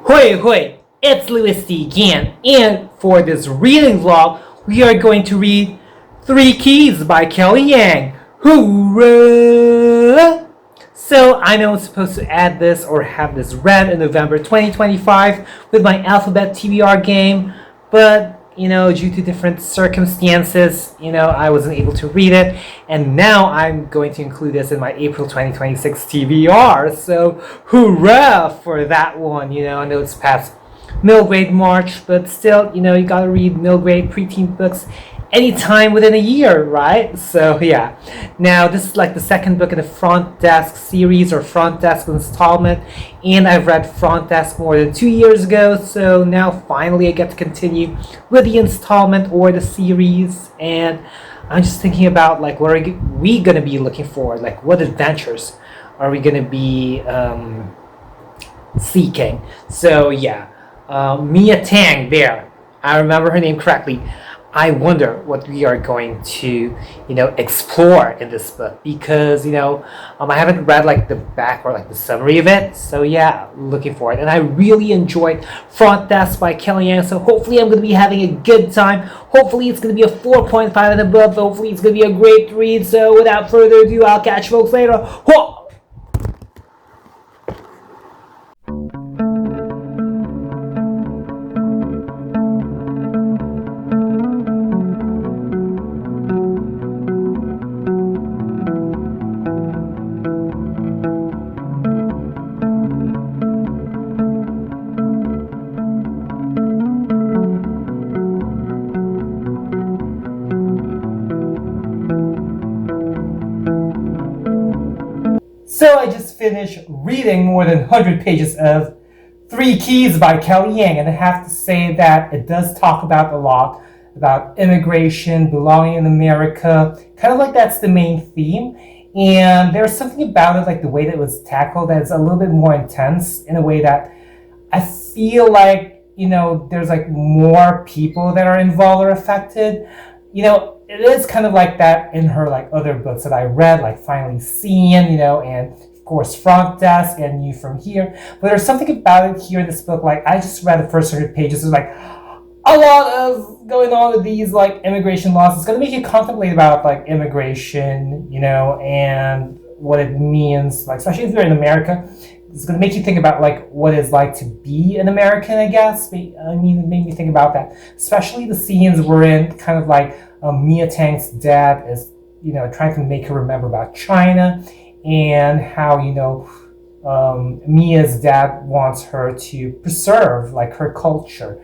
Hoi hoi, it's Louis D again, and for this reading vlog, we are going to read Three Keys by Kelly Yang. Hoorah! So I know I'm supposed to add this or have this read in November 2025 with my Alphabet TBR game, but due to different circumstances, I wasn't able to read it, and now I'm going to include this in my April 2026 TBR. So, hoorah for that one! I know it's past middle grade March, but still, you gotta read middle grade preteen books anytime within a year, right? So yeah. Now this is like the second book in the Front Desk series or Front Desk installment, and I've read Front Desk more than 2 years ago, so now finally I get to continue with the installment or the series, and I'm just thinking about like what are we gonna be looking for, like what adventures are we gonna be seeking. So yeah, Mia Tang there. I remember her name correctly. I wonder what we are going to, explore in this book because, I haven't read like the back or like the summary of it. So yeah, looking for it. And I really enjoyed Front Desk by Kelly Yang. So hopefully I'm going to be having a good time. Hopefully it's going to be a 4.5 and above. Hopefully it's going to be a great read. So without further ado, I'll catch you folks later. Whoa! So I just finished reading more than 100 pages of Three Keys by Kelly Yang, and I have to say that it does talk about a lot about immigration, belonging in America, kind of like that's the main theme. And there's something about it, like the way that it was tackled, that's a little bit more intense in a way that I feel like, there's like more people that are involved or affected. It is kind of like that in her like other books that I read, like Finally Seen, and of course Front Desk and You From Here. But there's something about it here in this book, like I just read the first 100 pages, there's like a lot of going on with these like immigration laws. It's going to make you contemplate about like immigration, and what it means, like especially if you're in America. It's going to make you think about like what it's like to be an American, I guess. I mean, it made me think about that, especially the scenes we're in, kind of like Mia Tang's dad is, trying to make her remember about China, and how, Mia's dad wants her to preserve like her culture.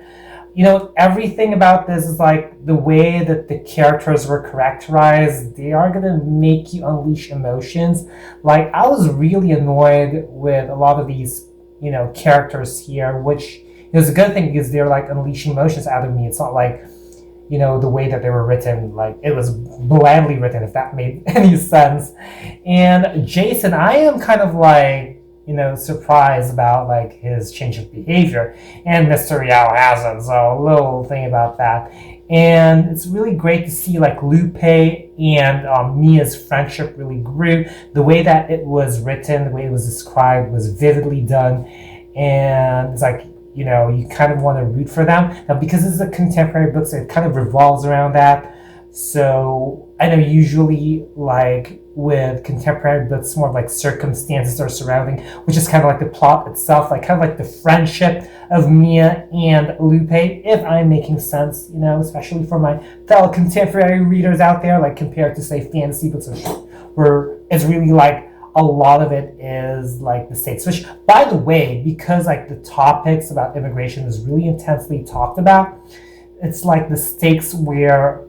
Everything about this is like the way that the characters were characterized. They are going to make you unleash emotions. Like I was really annoyed with a lot of these, characters here, which is a good thing because they're like unleashing emotions out of me. It's not like, the way that they were written, like it was blandly written, if that made any sense. And Jason, I am kind of like, surprised about like his change of behavior, and Mr. Yao hasn't, so a little thing about that. And it's really great to see like Lupe and Mia's friendship really grew. The way that it was written, the way it was described was vividly done, and it's like, you kind of want to root for them. Now, because this is a contemporary book, so it kind of revolves around that. So I know usually like with contemporary books, more of like circumstances are surrounding, which is kind of like the plot itself, like kind of like the friendship of Mia and Lupe, if I'm making sense, especially for my fellow contemporary readers out there, like compared to say fantasy books, where it's really like a lot of it is like the stakes, which by the way, because like the topics about immigration is really intensely talked about, it's like the stakes were,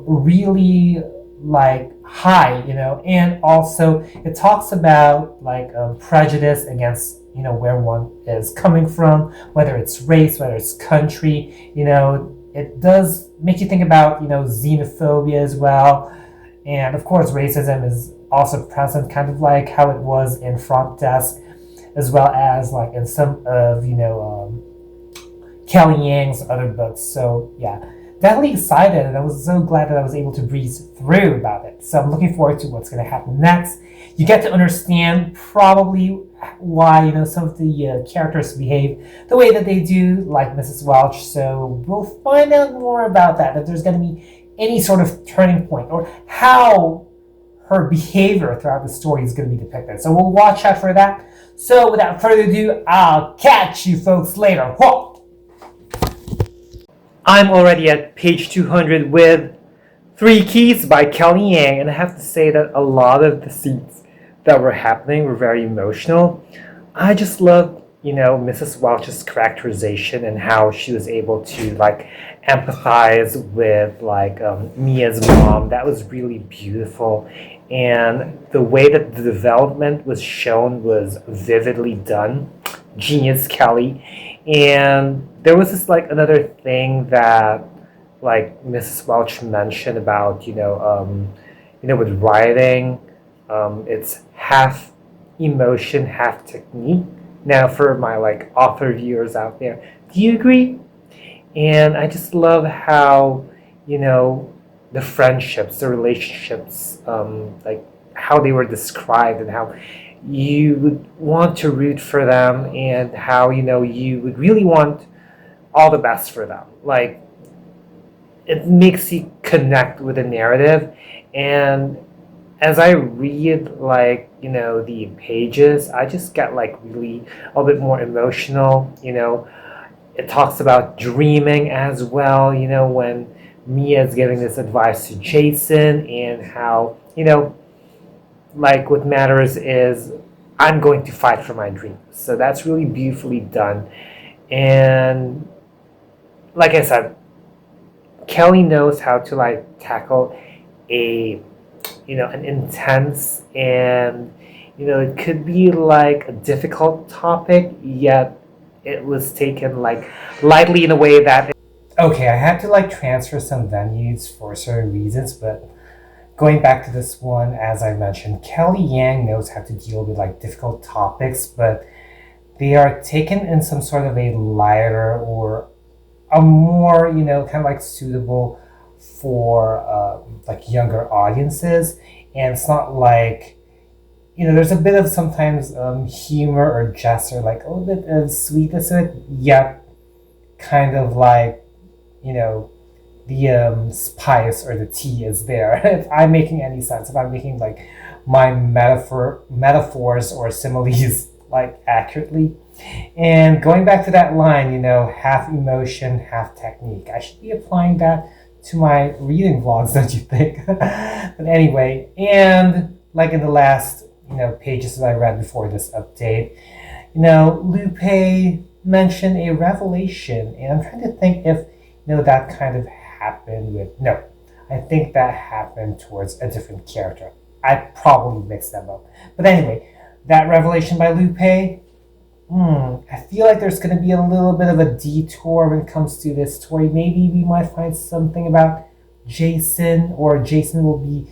really like high, and also it talks about like prejudice against, where one is coming from, whether it's race, whether it's country, it does make you think about, xenophobia as well. And of course, racism is also present, kind of like how it was in Front Desk, as well as like in some of, Kelly Yang's other books. So yeah, definitely excited, and I was so glad that I was able to breeze through about it. So I'm looking forward to what's going to happen next. You get to understand probably why some of the characters behave the way that they do, like Mrs. Welch. So we'll find out more about that. If there's going to be any sort of turning point, or how her behavior throughout the story is going to be depicted. So we'll watch out for that. So without further ado, I'll catch you folks later. Whoa! I'm already at page 200 with Three Keys by Kelly Yang, and I have to say that a lot of the scenes that were happening were very emotional. I just love, Mrs. Welch's characterization and how she was able to empathize with Mia's mom. That was really beautiful, and the way that the development was shown was vividly done. Genius, Kelly. And there was this another thing that Mrs. Welch mentioned about with writing, it's half emotion, half technique. Now, for my author viewers out there, do you agree? And I just love how the friendships, the relationships, how they were described, and how you would want to root for them, and how you would really want all the best for them. It makes you connect with the narrative. And as I read the pages, I just get really a little bit more emotional. It talks about dreaming as well, when Mia is giving this advice to Jason, and how what matters is I'm going to fight for my dreams. So that's really beautifully done. And like I said, Kelly knows how to tackle an intense, and it could be a difficult topic, yet it was taken lightly in a way that, okay, I had to transfer some venues for certain reasons, but going back to this one, as I mentioned, Kelly Yang knows how to deal with difficult topics, but they are taken in some sort of a lighter, or a more suitable for younger audiences. And it's not there's a bit of sometimes humor or jest, or a little bit of sweetness to it, yet kind of the spice or the tea is there. If I'm making any sense, if I'm making my metaphors or similes accurately. And going back to that line, half emotion, half technique, I should be applying that to my reading vlogs, don't you think? But anyway, and in the last pages that I read before this update, Lupe mentioned a revelation, and I'm trying to think if that kind of happened with, no, I think that happened towards a different character. I probably mixed them up. But anyway, that revelation by Lupe, I feel there's going to be a little bit of a detour when it comes to this story. Maybe we might find something about Jason, or Jason will be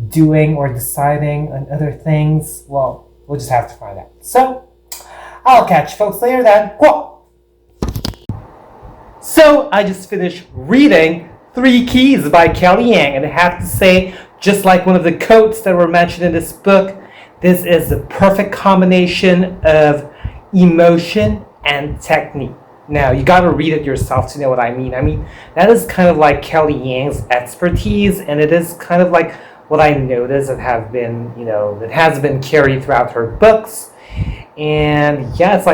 doing or deciding on other things. Well, we'll just have to find out. So, I'll catch you folks later then. Whoa! So, I just finished reading Three Keys by Kelly Yang, and I have to say, just like one of the quotes that were mentioned in this book, this is the perfect combination of emotion and technique. Now, you gotta read it yourself to know what I mean. I mean, that is kind of Kelly Yang's expertise, and it is kind of what I noticed that have been, that has been carried throughout her books. And yeah, it's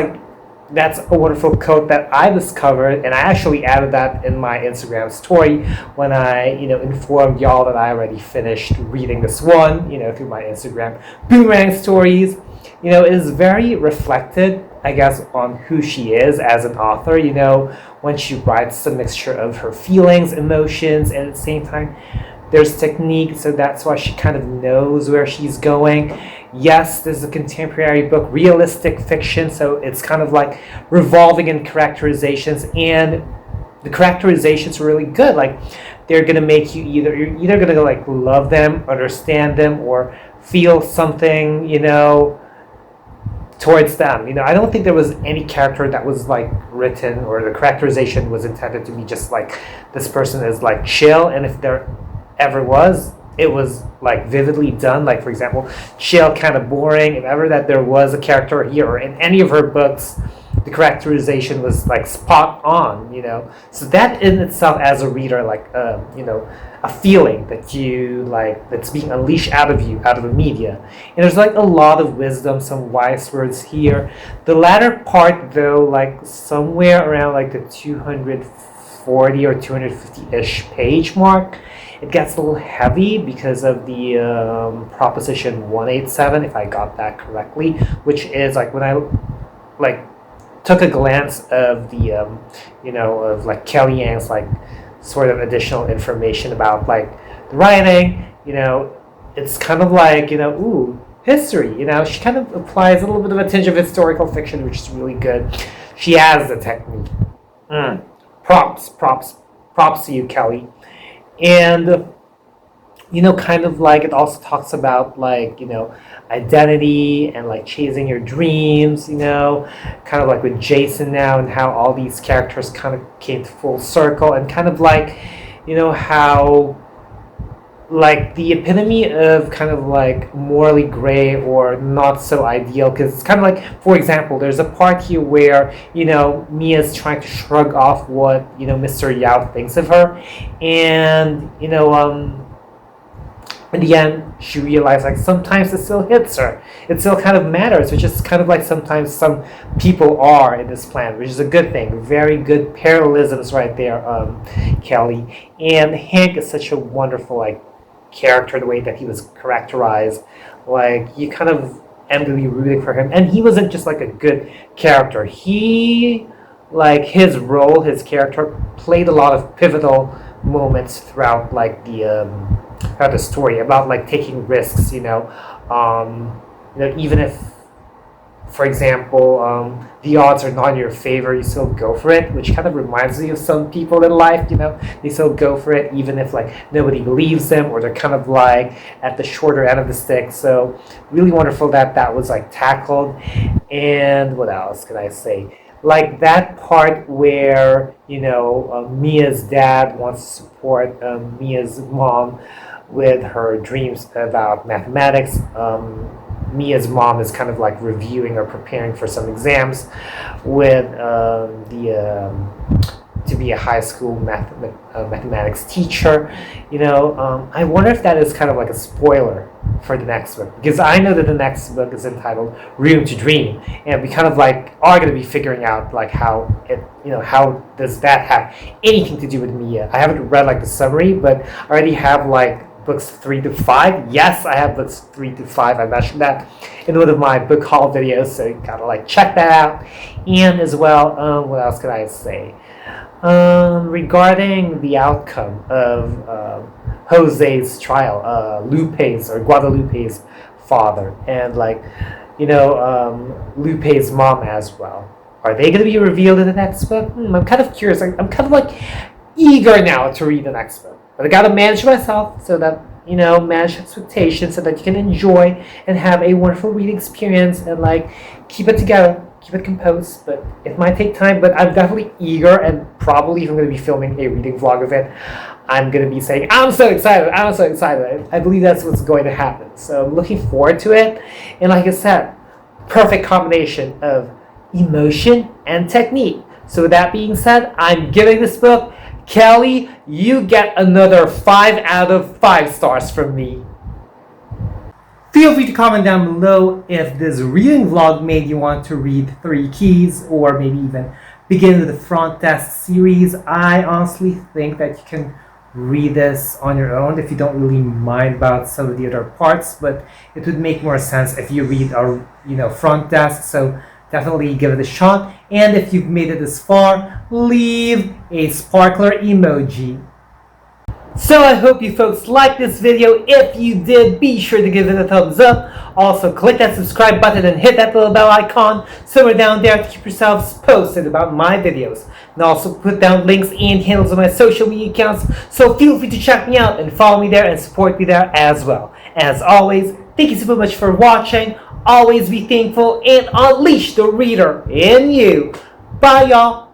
that's a wonderful quote that I discovered, and I actually added that in my Instagram story when I, informed y'all that I already finished reading this one, through my Instagram boomerang stories. It is very reflected, I guess, on who she is as an author, when she writes a mixture of her feelings, emotions, and at the same time, there's technique, so that's why she kind of knows where she's going. Yes, this is a contemporary book, realistic fiction, so it's kind of revolving in characterizations, and the characterizations are really good. They're gonna make you you're either gonna love them, understand them, or feel something, towards them. I don't think there was any character that was written, or the characterization was intended to be just this person is chill, and if there ever was, it was like vividly done. Like for example, chill, kind of boring. If ever that there was a character here or in any of her books, the characterization was like spot on, So that in itself, as a reader, like a feeling that you like that's being unleashed out of you, out of the media. And there's like a lot of wisdom, some wise words here. The latter part, though, like somewhere around like the 240 or 250-ish page mark, it gets a little heavy because of the Proposition 187, if I got that correctly, which is like when I like took a glance of the of like Kelly Yang's like sort of additional information about like the writing, it's kind of like ooh, history, she kind of applies a little bit of a tinge of historical fiction, which is really good. She has the technique. Props to you, Kelly. And kind of like it also talks about like identity and like chasing your dreams, kind of like with Jason now, and how all these characters kind of came to full circle, and kind of like how like the epitome of kind of like morally gray or not so ideal, because it's kind of like, for example, there's a part here where Mia's trying to shrug off what Mr. Yao thinks of her, and in the end, she realized like sometimes it still hits her. It still kind of matters, which is kind of like sometimes some people are in this plan, which is a good thing. Very good parallelisms right there, Kelly. And Hank is such a wonderful like character, the way that he was characterized. Like you kind of am going to be rooting for him. And he wasn't just like a good character. He, like his role, his character, played a lot of pivotal moments throughout like the story, about like taking risks, even if, for example, the odds are not in your favor, you still go for it, which kind of reminds me of some people in life, they still go for it even if like nobody believes them, or they're kind of like at the shorter end of the stick. So really wonderful that was like tackled. And what else can I say? Like that part where Mia's dad wants to support Mia's mom with her dreams about mathematics. Mia's mom is kind of like reviewing or preparing for some exams with to be a high school mathematics teacher. I wonder if that is kind of like a spoiler for the next book, because I know that the next book is entitled Room to Dream, and we kind of like are going to be figuring out like how it, how does that have anything to do with Mia. I haven't read like the summary, but I already have like books 3 to 5. Yes, I have books 3 to 5. I mentioned that in one of my book haul videos, so you gotta like check that out. And as well, what else could I say? Regarding the outcome of Jose's trial, Lupe's or Guadalupe's father, and like Lupe's mom as well. Are they going to be revealed in the next book? I'm kind of curious. I'm kind of like eager now to read the next book. But I gotta manage myself so that, manage expectations so that you can enjoy and have a wonderful reading experience and like keep it together, keep it composed. But it might take time, but I'm definitely eager, and probably if I'm gonna be filming a reading vlog of it, I'm gonna be saying, I'm so excited. I believe that's what's going to happen. So I'm looking forward to it. And like I said, perfect combination of emotion and technique. So with that being said, I'm giving this book, Kelly, you get another 5 out of 5 stars from me. Feel free to comment down below if this reading vlog made you want to read 3 Keys, or maybe even begin with the Front Desk series. I honestly think that you can read this on your own if you don't really mind about some of the other parts, but it would make more sense if you read our Front Desk. So definitely give it a shot. And if you've made it this far, leave a sparkler emoji. So I hope you folks liked this video. If you did, be sure to give it a thumbs up. Also, click that subscribe button and hit that little bell icon somewhere down there to keep yourselves posted about my videos. And also put down links and handles on my social media accounts, so feel free to check me out and follow me there and support me there as well. As always, thank you so much for watching. Always be thankful and unleash the reader in you. Bye, y'all.